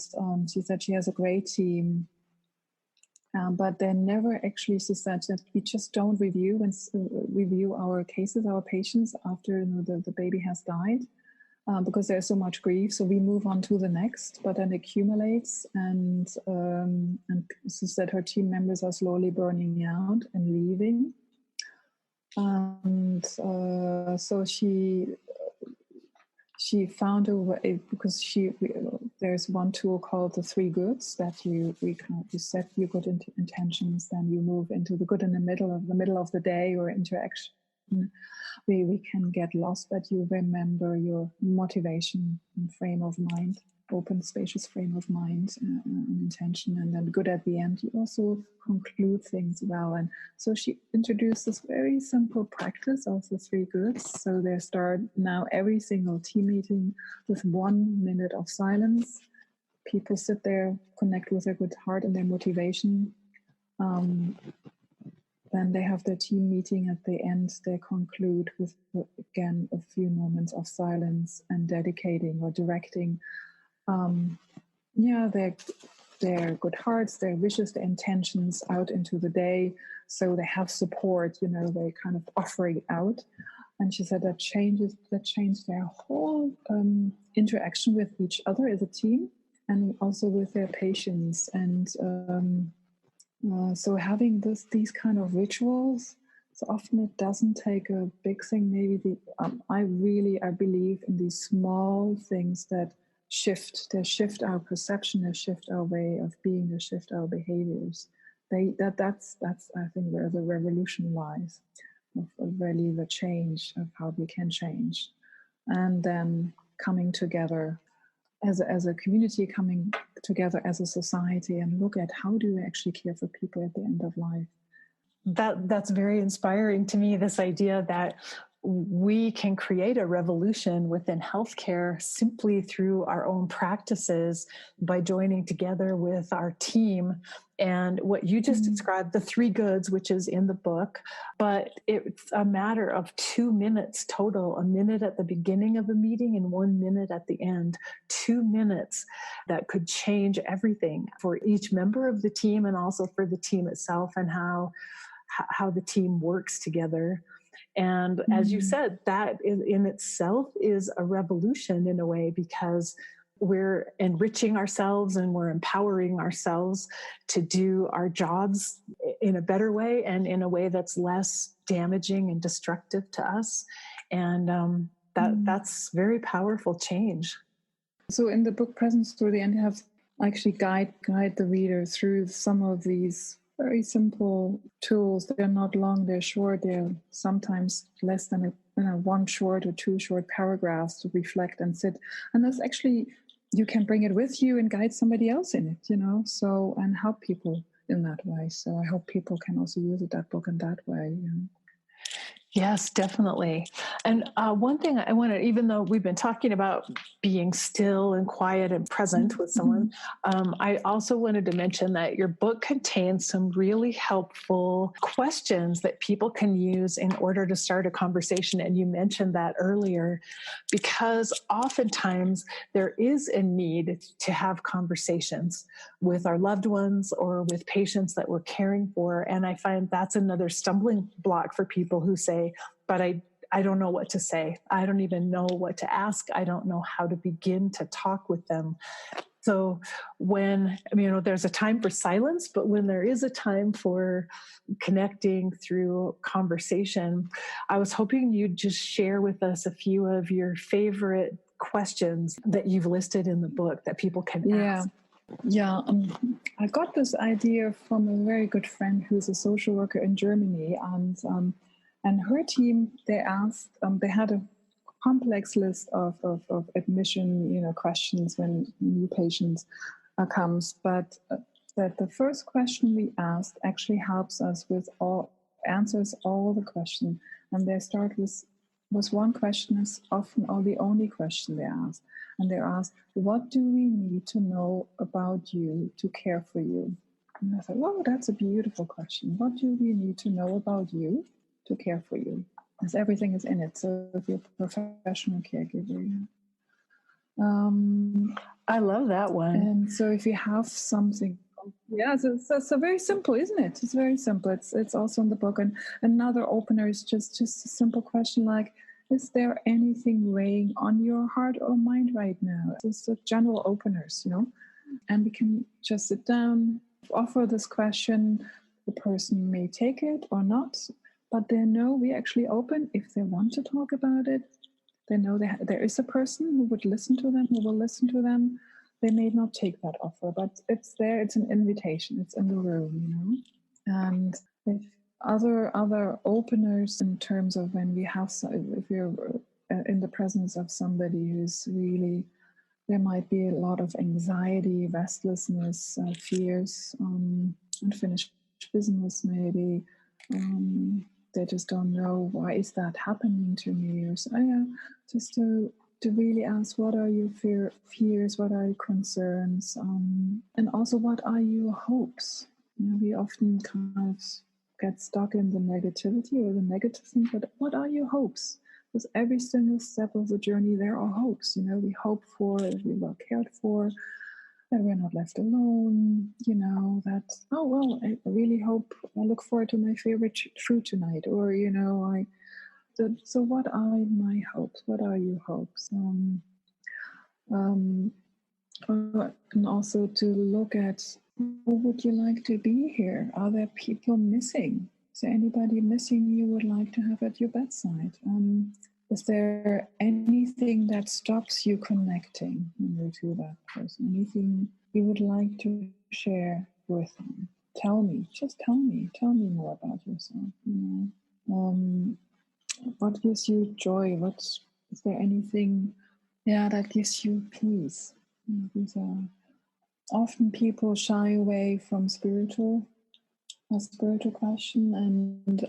she said she has a great team, But they never actually said that we just don't review our cases, our patients after the baby has died, because there's so much grief. So we move on to the next, but then accumulates, and so that her team members are slowly burning out and leaving. And so she found a way, because there's one tool called the 3 goods that you set your good intentions, then you move into the good in the middle of the day or interaction. We can get lost, but you remember your motivation and frame of mind, open, spacious frame of mind and intention, and then good at the end. You also conclude things well. And so she introduced this very simple practice of the 3 goods. So they start now every single team meeting with 1 minute of silence. People sit there, connect with their good heart and their motivation. Then they have their team meeting at the end. They conclude with, again, a few moments of silence and dedicating or directing their good hearts, their wishes, their intentions out into the day. So they have support, they kind of offer it out. And she said that changed their whole interaction with each other as a team, and also with their patients. And so having these kind of rituals, so often it doesn't take a big thing. Maybe I believe in these small things that shift our perception, they shift our way of being, they shift our behaviors. That's I think where the revolution lies, of really the change of how we can change, and then coming together as a community, coming together as a society, and look at how do we actually care for people at the end of life. That's very inspiring to me, this idea that we can create a revolution within healthcare simply through our own practices by joining together with our team. And what you just described, the 3 goods, which is in the book, but it's a matter of 2 minutes total, a minute at the beginning of a meeting and 1 minute at the end, 2 minutes that could change everything for each member of the team and also for the team itself, and how the team works together. And as you said, that in itself is a revolution in a way, because we're enriching ourselves and we're empowering ourselves to do our jobs in a better way and in a way that's less damaging and destructive to us. And that's very powerful change. So in the book Presence Through the End, you have actually guide the reader through some of these very simple tools. They're not long, they're short, they're sometimes less than one short or 2 short paragraphs to reflect and sit. And that's actually, you can bring it with you and guide somebody else in it, so, and help people in that way. So I hope people can also use that book in that way. Yes, definitely. And one thing I want to, even though we've been talking about being still and quiet and present with someone, I also wanted to mention that your book contains some really helpful questions that people can use in order to start a conversation. And you mentioned that earlier, because oftentimes there is a need to have conversations with our loved ones or with patients that we're caring for. And I find that's another stumbling block for people who say, but I don't know what to say. I don't even know what to ask. I don't know how to begin to talk with them. So when, there's a time for silence, but when there is a time for connecting through conversation, I was hoping you'd just share with us a few of your favorite questions that you've listed in the book that people can ask. Yeah, I got this idea from a very good friend who's a social worker in Germany, and her team, they asked, they had a complex list of admission, questions when new patients comes, but that the first question we asked actually helps us with answers all the questions, and they start with one question is often the only question they ask, and they ask, what do we need to know about you to care for you? And I thought, oh, that's a beautiful question. What do we need to know about you to care for you? Because everything is in it. So if you're a professional caregiver, I love that one. And so if you have something Yeah, so very simple, isn't it? It's very simple. It's also in the book. And another opener is just a simple question like, is there anything weighing on your heart or mind right now? Just the general openers. And we can just sit down, offer this question. The person may take it or not, but they know we actually open if they want to talk about it. They know there is a person who would listen to them, who will listen to them. They may not take that offer, but it's there. It's an invitation. It's in the room. And if other openers in terms of when we have, if you're in the presence of somebody who's really, there might be a lot of anxiety, restlessness, fears, unfinished business maybe. They just don't know, why is that happening to me? Or so, yeah, just to really ask, what are your fears? What are your concerns? And also, what are your hopes? We often kind of get stuck in the negativity or the negative thing, but what are your hopes? Because every single step of the journey, there are hopes. We hope for that we were cared for, that we're not left alone, that, oh, well, I really hope, I look forward to my favorite food tonight, or, so what are my hopes? What are your hopes? And also to look at, who would you like to be here? Are there people missing? Is there anybody missing you would like to have at your bedside? Is there anything that stops you connecting to that person? Anything you would like to share with them? Tell me more about yourself. What gives you joy? Is there anything, that gives you peace? These are often people shy away from a spiritual question, and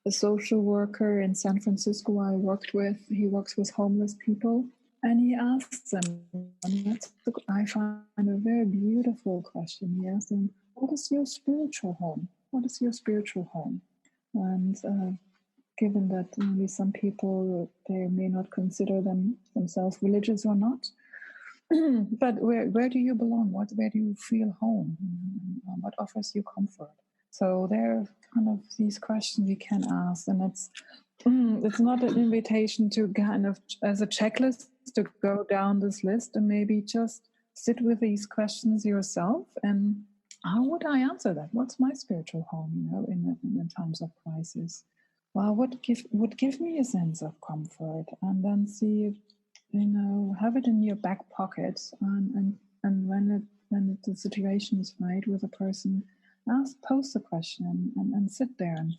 a social worker in San Francisco I worked with, he works with homeless people, and he asks them, and I find a very beautiful question. He asks them, what is your spiritual home? What is your spiritual home? And given that maybe some people, they may not consider themselves religious or not, but where do you belong? Where do you feel home? What offers you comfort? So there are kind of these questions you can ask, and it's not an invitation to kind of as a checklist to go down this list, and maybe just sit with these questions yourself. And how would I answer that? What's my spiritual home? In times of crisis. Well, what would give me a sense of comfort, and then see if, have it in your back pocket, and when the situation is right with a person, pose the question and sit there and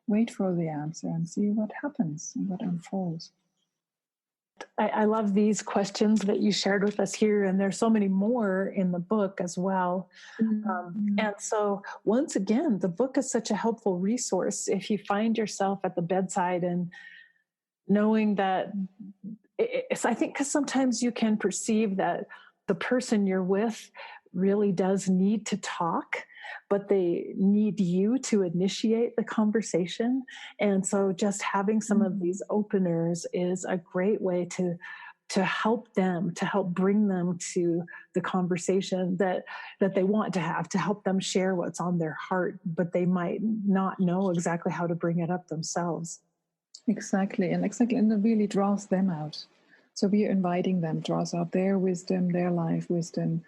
wait for the answer and see what happens and what unfolds. I love these questions that you shared with us here, and there's so many more in the book as well. And so once again, the book is such a helpful resource if you find yourself at the bedside and knowing that I think because sometimes you can perceive that the person you're with really does need to talk, but they need you to initiate the conversation. And so just having some of these openers is a great way to help them, to help bring them to the conversation that they want to have, to help them share what's on their heart, but they might not know exactly how to bring it up themselves. Exactly, and it really draws them out. So we're inviting them, draws out their wisdom, their life wisdom.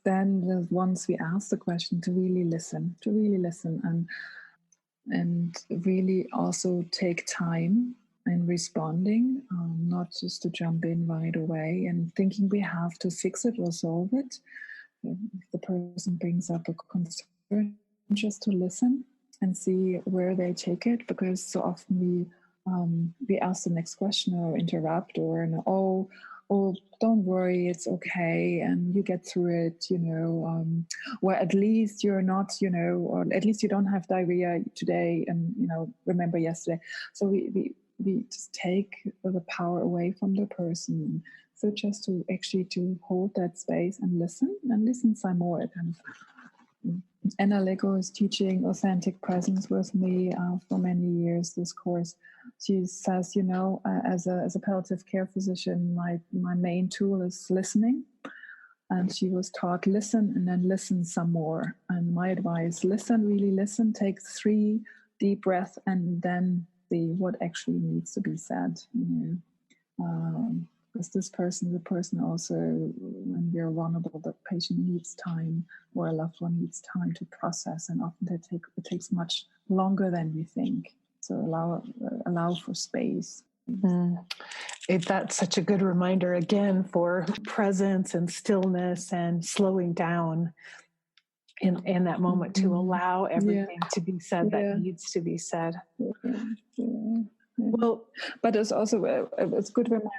Then once we ask the question, to really listen, and really also take time in responding, not just to jump in right away and thinking we have to fix it or solve it. If the person brings up a concern, just to listen and see where they take it, because so often we ask the next question or interrupt, or oh, don't worry, it's okay, and you get through it, or at least you're not, or at least you don't have diarrhea today, and remember yesterday. So we just take the power away from the person. So just to hold that space and listen some more. Anna Lego is teaching authentic presence with me for many years, this course. She says, as a palliative care physician, my main tool is listening. And she was taught, listen and then listen some more. And my advice, listen, really listen, take 3 deep breaths and then see what actually needs to be said. Because this person, the person also, when we're vulnerable, the patient needs time or a loved one needs time to process. And often it takes much longer than we think. So allow for space. That's such a good reminder again for presence and stillness and slowing down in that moment to allow everything to be said that needs to be said. Well, but it's also it's good reminder.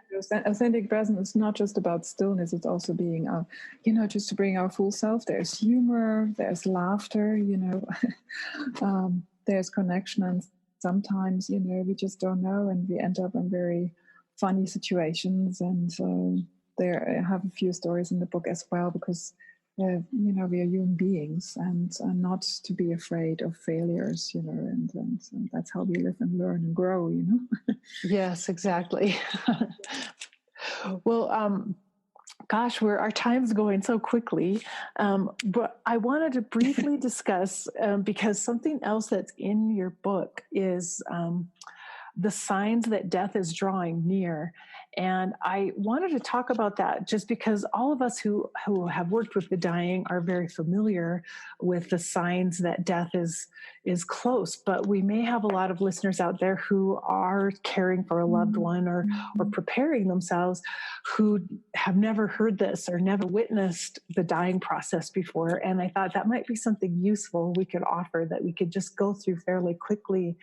Authentic presence is not just about stillness; it's also being, just to bring our full self. There's humor, there's laughter, there's connection, and sometimes we just don't know, and we end up in very funny situations. And I have a few stories in the book as well, because we are human beings, and not to be afraid of failures, and that's how we live and learn and grow, Yes, exactly. Well, gosh, our time's going so quickly. But I wanted to briefly discuss, because something else that's in your book is the signs that death is drawing near. And I wanted to talk about that just because all of us who have worked with the dying are very familiar with the signs that death is close. But we may have a lot of listeners out there who are caring for a loved one or preparing themselves who have never heard this or never witnessed the dying process before. And I thought that might be something useful we could offer, that we could just go through fairly quickly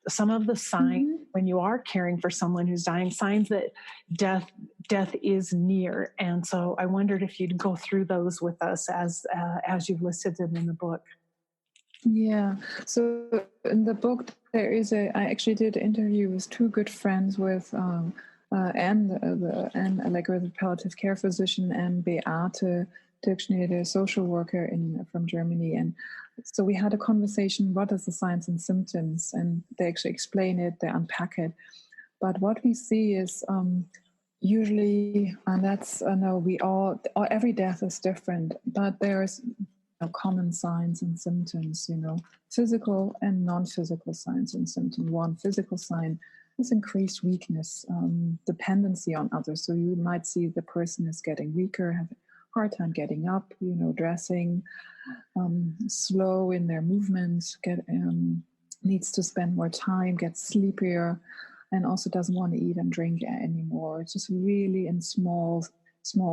some of the signs when you are caring for someone who's dying, signs that death is near. And so I wondered if you'd go through those with us as you've listed them in the book. Yeah. So in the book, I actually did an interview with 2 good friends with Anne Allegra, the palliative care physician, and Beate Dirkschnee, the social worker from Germany. And so we had a conversation, what is the signs and symptoms? And they actually explain it, they unpack it. But what we see is usually, and that's, every death is different, but there's common signs and symptoms, physical and non-physical signs and symptoms. One physical sign is increased weakness, dependency on others. So you might see the person is getting weaker, have a hard time getting up, dressing, slow in their movements, needs to spend more time, gets sleepier, and also doesn't want to eat and drink anymore. It's just really in small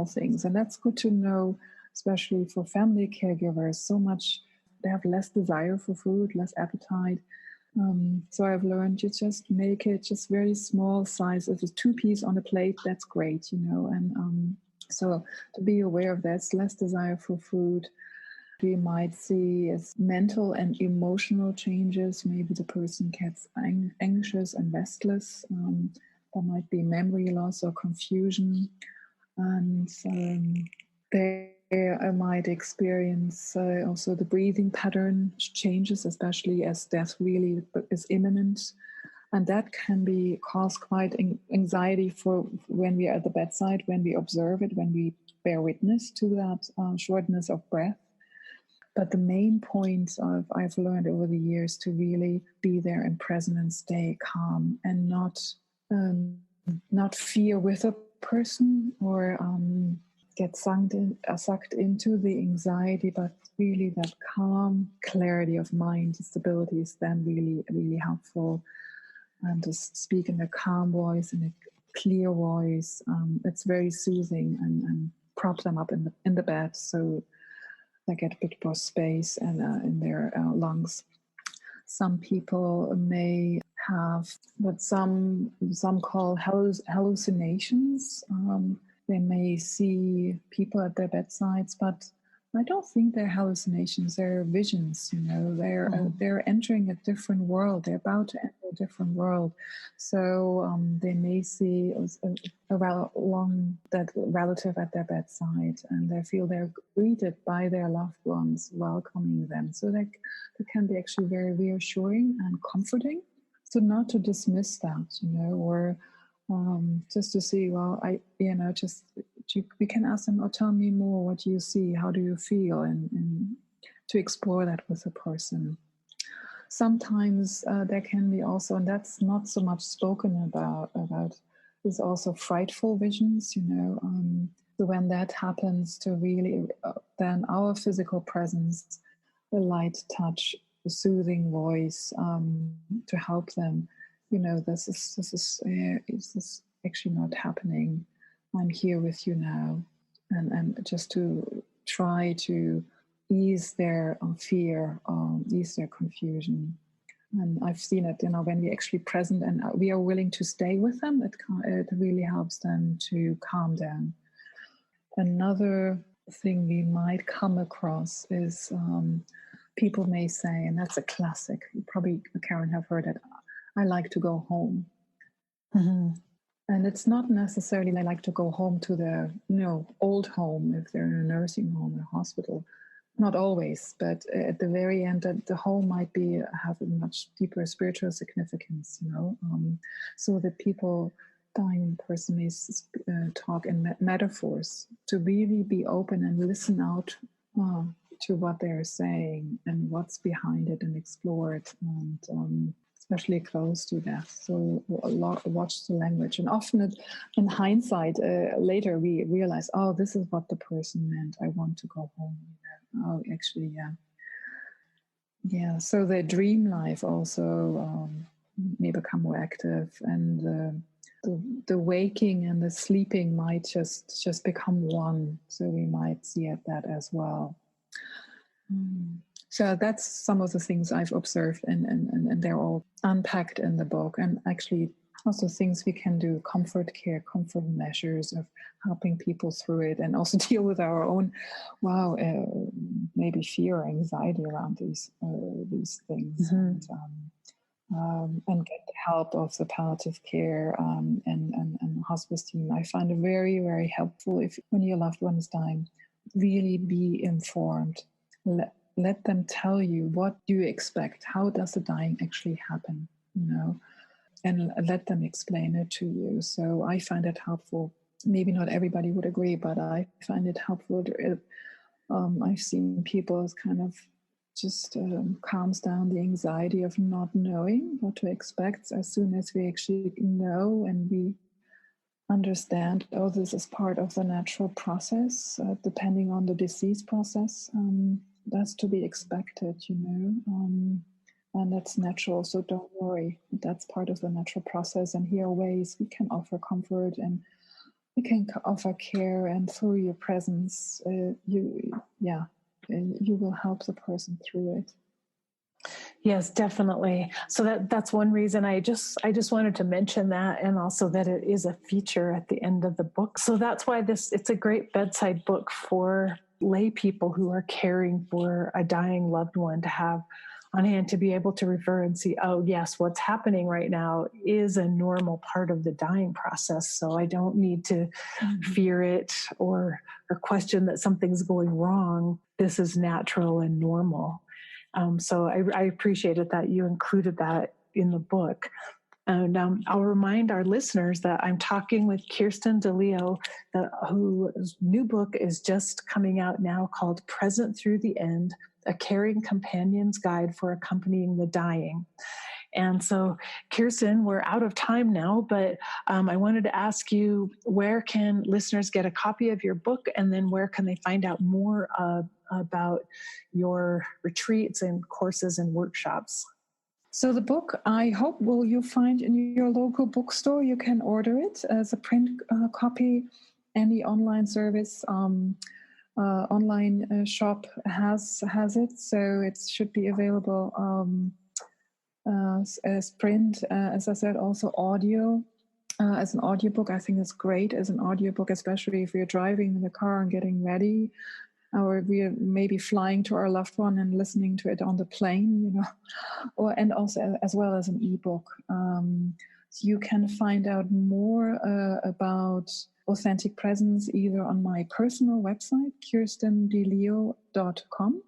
things. And that's good to know, especially for family caregivers. So much, they have less desire for food, less appetite. So I've learned to just make it just very small size. If it's 2 pieces on a plate, that's great, and so to be aware of that, it's less desire for food. We might see as mental and emotional changes. Maybe the person gets anxious and restless. There might be memory loss or confusion. And I might experience also the breathing pattern changes, especially as death really is imminent. And that can cause quite anxiety for when we are at the bedside, when we observe it, when we bear witness to that shortness of breath. But the main point I've learned over the years to really be there and present and stay calm and not fear with a person or get sucked into the anxiety, but really that calm clarity of mind, stability is then really, really helpful. And to speak in a calm voice, in a clear voice, it's very soothing and prop them up in the bed so they get a bit more space and in their lungs. Some people may have what some call hallucinations. They may see people at their bedsides, but I don't think they're hallucinations. They're visions. They're entering a different world. They're about to enter a different world. So they may see a relative at their bedside, and they feel they're greeted by their loved ones, welcoming them. So that can be actually very reassuring and comforting. So not to dismiss that, or just to see, just we can ask them, oh, tell me more, what do you see, how do you feel, and to explore that with a person. Sometimes there can be also, and that's not so much spoken about is also frightful visions, so when that happens, to really then our physical presence, the light touch, the soothing voice, to help them, this is actually not happening. I'm here with you now, and just to try to ease their fear, ease their confusion. And I've seen it, when we're actually present and we are willing to stay with them, it really helps them to calm down. Another thing we might come across is people may say, and that's a classic, you probably, Karen, have heard it, I like to go home. Mm-hmm. And it's not necessarily they like to go home to their old home if they're in a nursing home or hospital. Not always, but at the very end, the home might have a much deeper spiritual significance, so that people, dying person may talk in metaphors, to really be open and listen out to what they're saying and what's behind it, and explore it, and especially close to death. So watch the language. And often in hindsight, later we realize, oh, this is what the person meant. I want to go home. Oh, actually, yeah. Yeah, so the dream life also may become more active, and the waking and the sleeping might just become one. So we might see that as well. So that's some of the things I've observed, and they're all unpacked in the book. And actually also things we can do, comfort care, comfort measures of helping people through it, and also deal with our own, maybe fear or anxiety around these things. Mm-hmm. And get the help of the palliative care and hospice team. I find it very, very helpful when your loved one is dying, really be informed. Let them tell you what you expect. How does the dying actually happen? And let them explain it to you. So I find it helpful. Maybe not everybody would agree, but I find it helpful. I've seen people kind of just calms down the anxiety of not knowing what to expect. As soon as we actually know and we understand, oh, this is part of the natural process, depending on the disease process, that's to be expected, and that's natural. So don't worry, that's part of the natural process. And here are ways we can offer comfort, and we can offer care, and through your presence, you will help the person through it. Yes, definitely. So that's one reason I just wanted to mention that, and also that it is a feature at the end of the book. So that's why it's a great bedside book for lay people who are caring for a dying loved one to have on hand, to be able to refer and see, oh yes, what's happening right now is a normal part of the dying process. So I don't need to fear it or question that something's going wrong. This is natural and normal. So I appreciated that you included that in the book. And I'll remind our listeners that I'm talking with Kirsten DeLeo, whose new book is just coming out now, called Present Through the End, A Caring Companion's Guide for Accompanying the Dying. And so, Kirsten, we're out of time now, but I wanted to ask you, where can listeners get a copy of your book, and then where can they find out more about your retreats and courses and workshops? So the book, I hope, will you find in your local bookstore. You can order it as a print copy. Any online service, online shop has it, so it should be available as print. As I said, also audio. As an audiobook, I think it's great as an audiobook, especially if you're driving in the car and getting ready, or we're maybe flying to our loved one and listening to it on the plane, and also as well as an ebook. So you can find out more about authentic presence either on my personal website, kirstendeleo.com,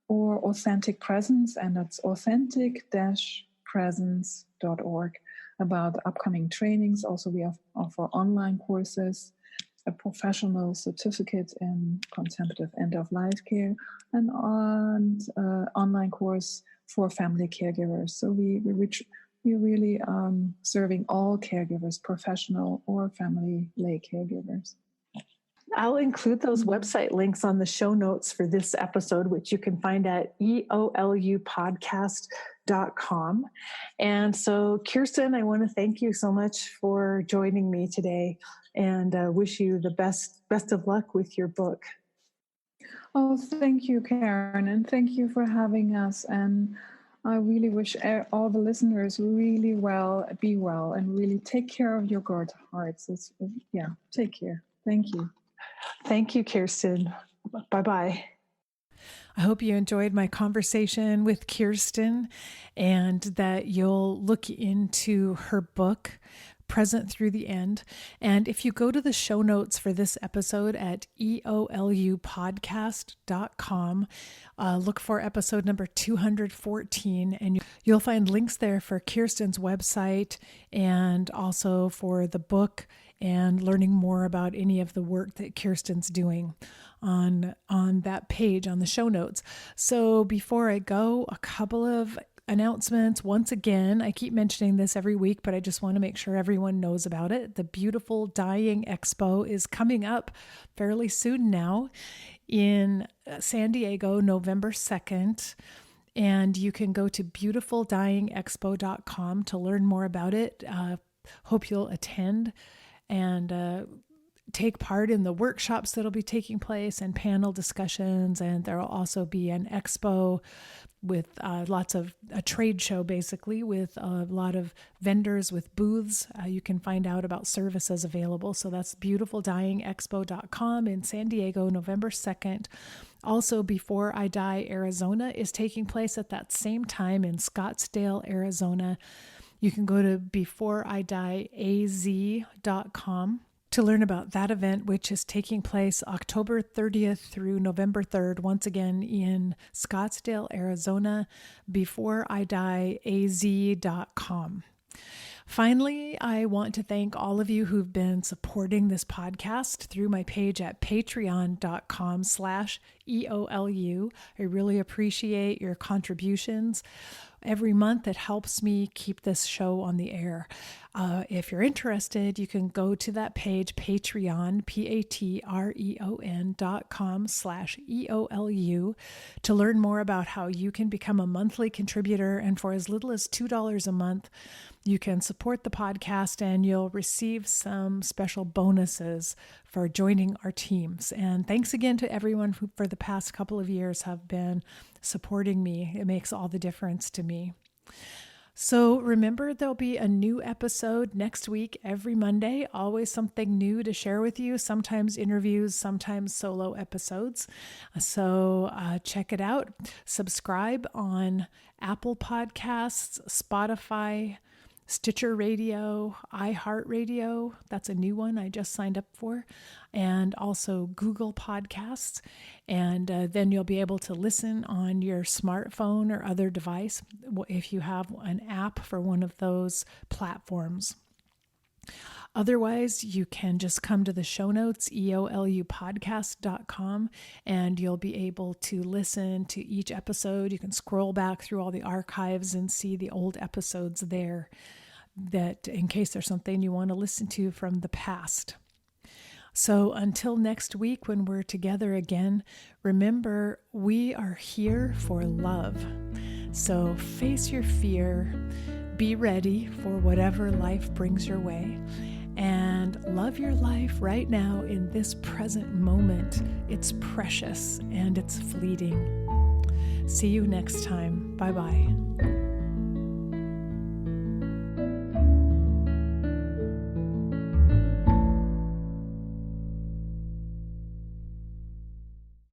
or Authentic Presence, and that's authentic-presence.org, about upcoming trainings. Also, we offer online courses. a professional certificate in contemplative end-of-life care, and online course for family caregivers. So we really serving all caregivers, professional or family lay caregivers. I'll include those website links on the show notes for this episode, which you can find at EOLUpodcast.com. And so, Kirsten, I want to thank you so much for joining me today, and wish you the best of luck with your book. Oh, thank you, Karen, and thank you for having us. And I really wish all the listeners really be well, and really take care of your good hearts. Take care. Thank you. Thank you, Kirsten. Bye-bye. I hope you enjoyed my conversation with Kirsten, and that you'll look into her book, Present Through the End. And if you go to the show notes for this episode at EOLUpodcast.com, look for episode number 214, and you'll find links there for Kirsten's website and also for the book, and learning more about any of the work that Kirsten's doing on that page on the show notes. So before I go, a couple of announcements. Once again, I keep mentioning this every week, but I just want to make sure everyone knows about it. The Beautiful Dying Expo is coming up fairly soon now in San Diego, November 2nd. And you can go to beautifuldyingexpo.com to learn more about it. Hope you'll attend and take part in the workshops that'll be taking place and panel discussions. And there will also be an expo with lots of a trade show, basically, with a lot of vendors with booths. You can find out about services available. So that's beautifuldyingexpo.com in San Diego, November 2nd. Also, Before I Die, Arizona is taking place at that same time in Scottsdale, Arizona. You can go to beforeidieaz.com to learn about that event, which is taking place October 30th through November 3rd, once again in Scottsdale, Arizona, beforeidieaz.com. Finally, I want to thank all of you who've been supporting this podcast through my page at patreon.com/EOLU. I really appreciate your contributions. Every month, it helps me keep this show on the air. If you're interested, you can go to that page, Patreon, patreon.com/EOLU, to learn more about how you can become a monthly contributor. And for as little as $2 a month, you can support the podcast, and you'll receive some special bonuses for joining our teams. And thanks again to everyone who for the past couple of years have been supporting me. It makes all the difference to me. So remember, there'll be a new episode next week, every Monday, always something new to share with you, sometimes interviews, sometimes solo episodes. So check it out. Subscribe on Apple Podcasts, Spotify, Stitcher Radio, iHeartRadio. That's a new one I just signed up for. And also Google Podcasts. And then you'll be able to listen on your smartphone or other device if you have an app for one of those platforms. Otherwise, you can just come to the show notes, eolupodcast.com, and you'll be able to listen to each episode. You can scroll back through all the archives and see the old episodes there, that in case there's something you want to listen to from the past. So until next week, when we're together again, remember, we are here for love. So face your fear, be ready for whatever life brings your way, and love your life right now in this present moment. It's precious and it's fleeting. See you next time. Bye-bye.